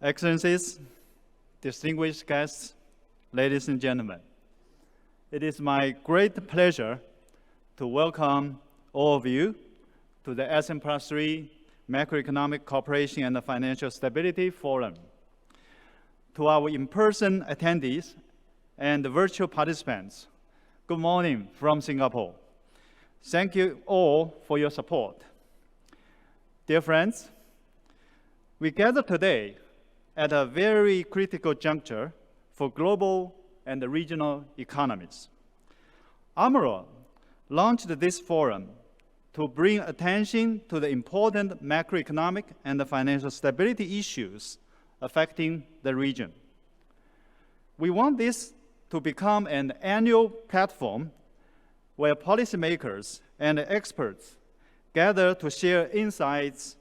Excellencies, distinguished guests, ladies and gentlemen, it is my great pleasure to welcome all of you to the SM+3 Macroeconomic Cooperation and Financial Stability Forum. To our in-person attendees and virtual participants, good morning from Singapore. Thank you all for your support. Dear friends, we gather today at a very critical juncture for global and regional economies. AMRO launched this forum to bring attention to the important macroeconomic and financial stability issues affecting the region. We want this to become an annual platform where policymakers and experts gather to share insights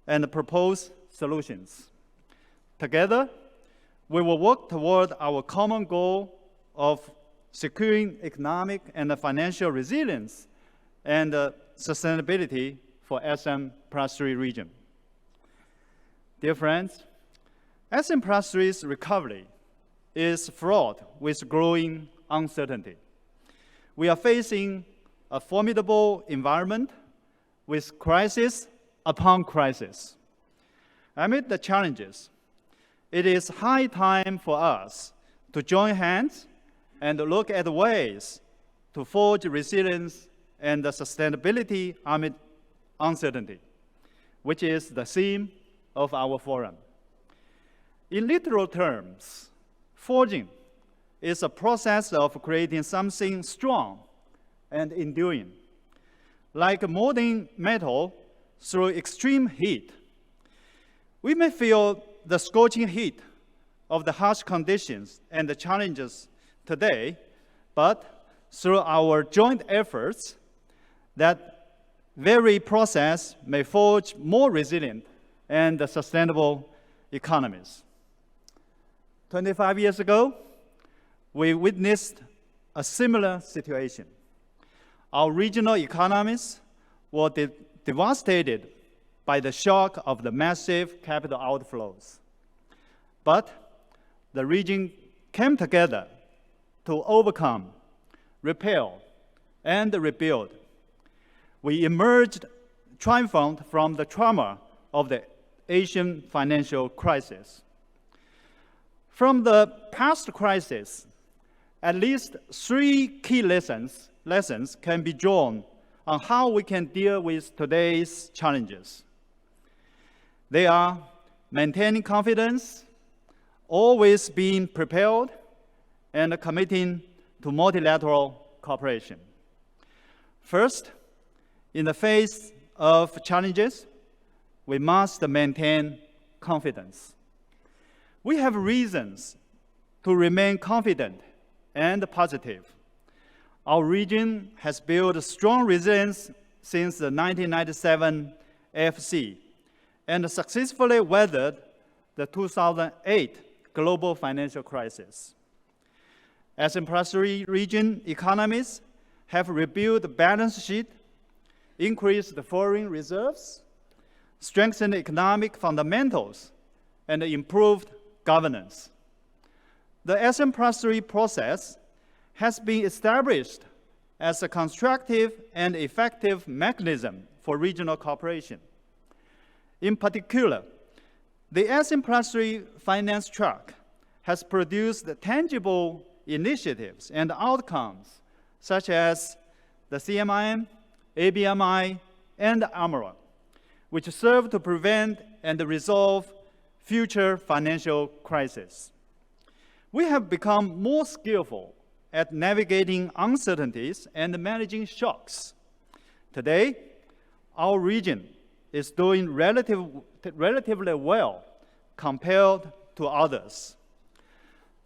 and propose solutions. Together, we will work toward our common goal of securing economic and financial resilience and sustainability for SM+3 region. Dear friends, SM+3's recovery is fraught with growing uncertainty. We are facing a formidable environment with crisis upon crisis. Amid the challenges, it is high time for us to join hands and look at ways to forge resilience and sustainability amid uncertainty, which is the theme of our forum. In literal terms, forging is a process of creating something strong and enduring. Like molten metal through extreme heat, we may feel the scorching heat of the harsh conditions and the challenges today, but through our joint efforts, that very process may forge more resilient and sustainable economies. 25 years ago, we witnessed a similar situation. Our regional economies were devastated by the shock of the massive capital outflows. But the region came together to overcome, repel, and rebuild. We emerged triumphant from the trauma of the Asian financial crisis. From the past crisis, at least 3 key lessons can be drawn on how we can deal with today's challenges. They are maintaining confidence, always being prepared, and committing to multilateral cooperation. First, in the face of challenges, we must maintain confidence. We have reasons to remain confident and positive. Our region has built strong resilience since the 1997 FC and successfully weathered the 2008 global financial crisis. SM+3 region economies have rebuilt the balance sheet, increased the foreign reserves, strengthened economic fundamentals, and improved governance. The SM+3 process has been established as a constructive and effective mechanism for regional cooperation. In particular, the SM+3 finance track has produced tangible initiatives and outcomes such as the CMIM, ABMI, and AMRO, which serve to prevent and resolve future financial crises. We have become more skillful at navigating uncertainties and managing shocks. Today, our region is doing relatively well compared to others.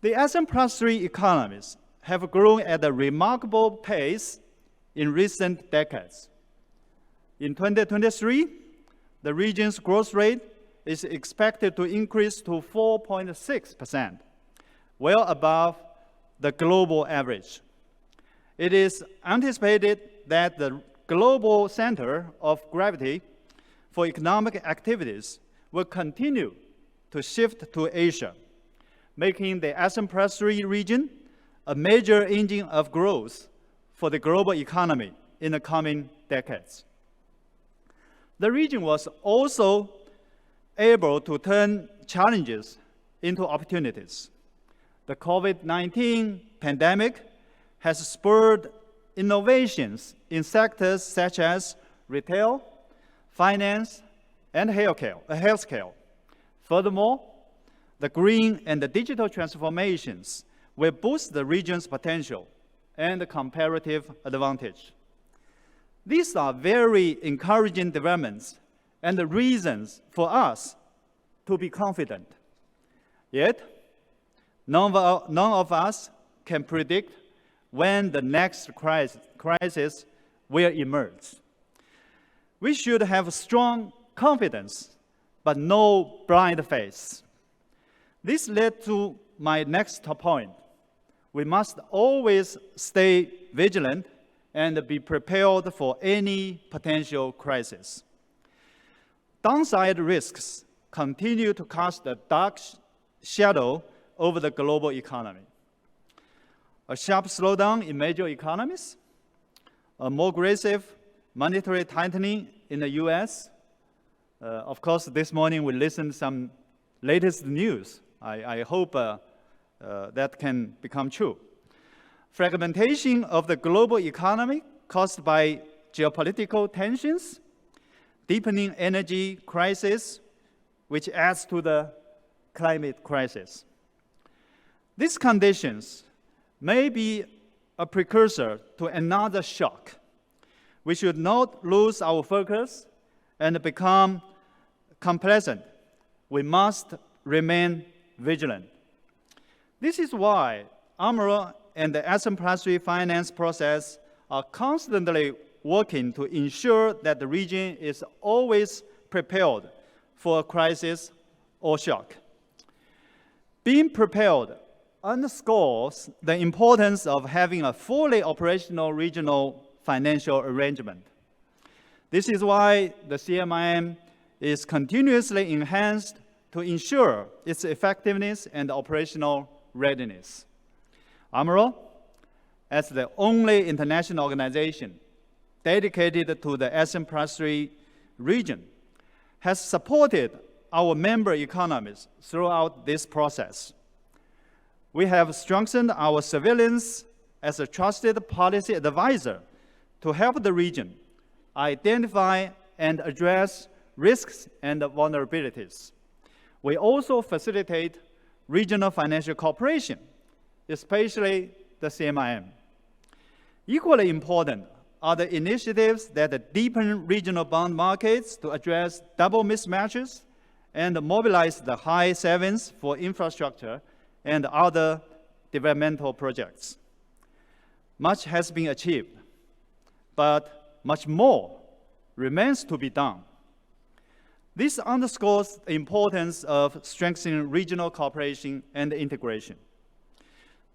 The SM+3 economies have grown at a remarkable pace in recent decades. In 2023, the region's growth rate is expected to increase to 4.6%, well above the global average. It is anticipated that the global center of gravity for economic activities will continue to shift to Asia, making the ASEAN+3 region a major engine of growth for the global economy in the coming decades. The region was also able to turn challenges into opportunities. The COVID-19 pandemic has spurred innovations in sectors such as retail, finance, and healthcare. Furthermore, the green and the digital transformations will boost the region's potential and comparative advantage. These are very encouraging developments and the reasons for us to be confident. Yet, none of us can predict when the next crisis will emerge. We should have strong confidence, but no blind faith. This led to my next point. We must always stay vigilant and be prepared for any potential crisis. Downside risks continue to cast a dark shadow over the global economy. A sharp slowdown in major economies, a more aggressive monetary tightening in the US. Of course, this morning we listened to some latest news. I hope that can become true. Fragmentation of the global economy caused by geopolitical tensions, deepening energy crisis, which adds to the climate crisis. These conditions may be a precursor to another shock. We should not lose our focus and become complacent. We must remain vigilant. This is why AMRO and the ASEAN+3 finance process are constantly working to ensure that the region is always prepared for a crisis or shock. Being prepared underscores the importance of having a fully operational regional financial arrangement. This is why the CMIM is continuously enhanced to ensure its effectiveness and operational readiness. AMRO, as the only international organization dedicated to the ASEAN+3 region, has supported our member economies throughout this process. We have strengthened our surveillance as a trusted policy advisor to help the region identify and address risks and vulnerabilities. We also facilitate regional financial cooperation, especially the CMIM. Equally important are the initiatives that deepen regional bond markets to address double mismatches and mobilize the high savings for infrastructure and other developmental projects. Much has been achieved, but much more remains to be done. This underscores the importance of strengthening regional cooperation and integration.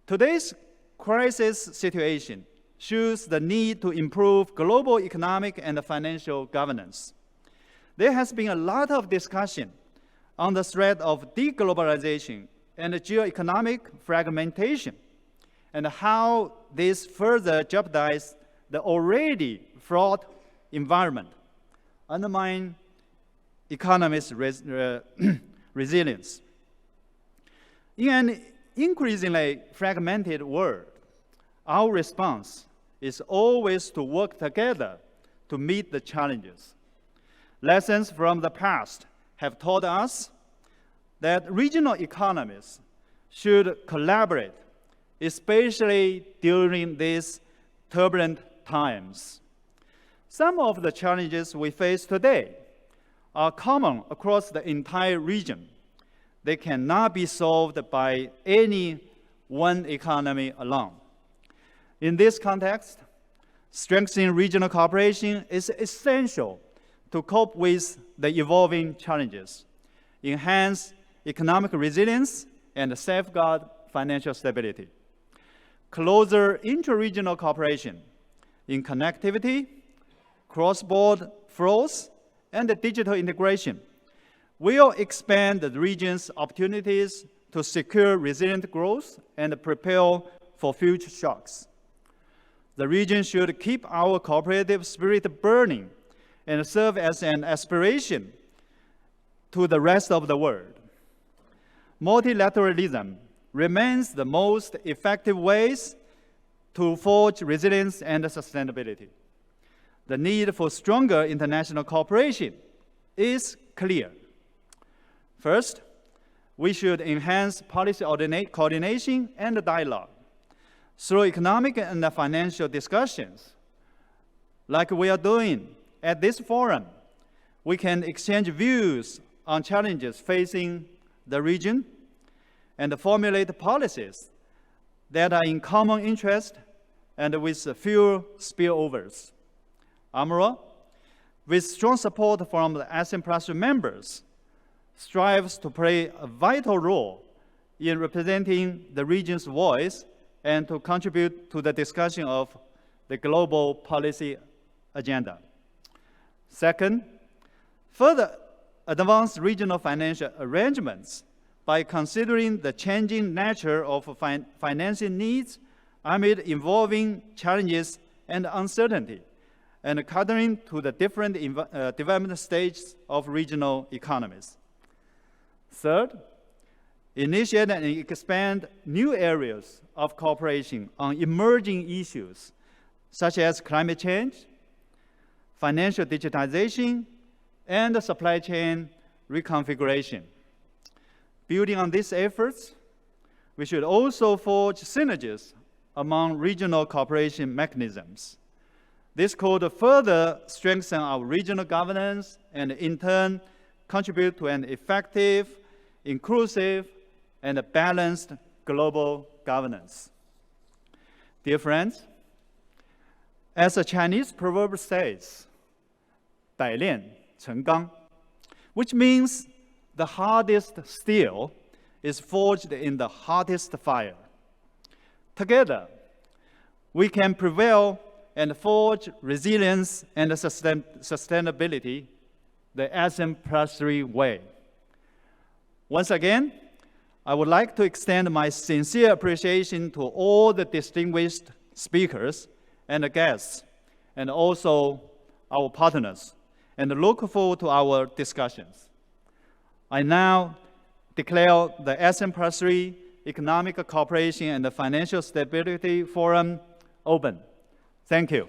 Today's crisis situation shows the need to improve global economic and financial governance. There has been a lot of discussion on the threat of deglobalization and geoeconomic fragmentation, and how this further jeopardizes the already fraught environment, undermine economy's resilience. In an increasingly fragmented world, our response is always to work together to meet the challenges. Lessons from the past have taught us that regional economies should collaborate, especially during these turbulent times. Some of the challenges we face today are common across the entire region. They cannot be solved by any one economy alone. In this context, strengthening regional cooperation is essential to cope with the evolving challenges, enhance economic resilience, and safeguard financial stability. Closer intra-regional cooperation in connectivity, cross-border flows, and digital integration will expand the region's opportunities to secure resilient growth and prepare for future shocks. The region should keep our cooperative spirit burning and serve as an aspiration to the rest of the world. Multilateralism remains the most effective ways to forge resilience and sustainability. The need for stronger international cooperation is clear. First, we should enhance policy coordination and dialogue. Through economic and financial discussions, like we are doing at this forum, we can exchange views on challenges facing the region and formulate policies that are in common interest and with fewer spillovers. AMRO, with strong support from the ASEAN Plus members, strives to play a vital role in representing the region's voice and to contribute to the discussion of the global policy agenda. Second, further advance regional financial arrangements by considering the changing nature of financing needs amid evolving challenges and uncertainty, and catering to the different development stages of regional economies. Third, initiate and expand new areas of cooperation on emerging issues such as climate change, financial digitization, and supply chain reconfiguration. Building on these efforts, we should also forge synergies among regional cooperation mechanisms. This could further strengthen our regional governance and in turn contribute to an effective, inclusive, and balanced global governance. Dear friends, as a Chinese proverb says, 百炼成钢, which means the hardest steel is forged in the hottest fire. Together, we can prevail and forge resilience and sustainability the ASEAN Plus 3 way. Once again, I would like to extend my sincere appreciation to all the distinguished speakers and guests, and also our partners, and look forward to our discussions. I now declare the ASEAN Plus 3 Economic Cooperation and Financial Stability Forum open. Thank you.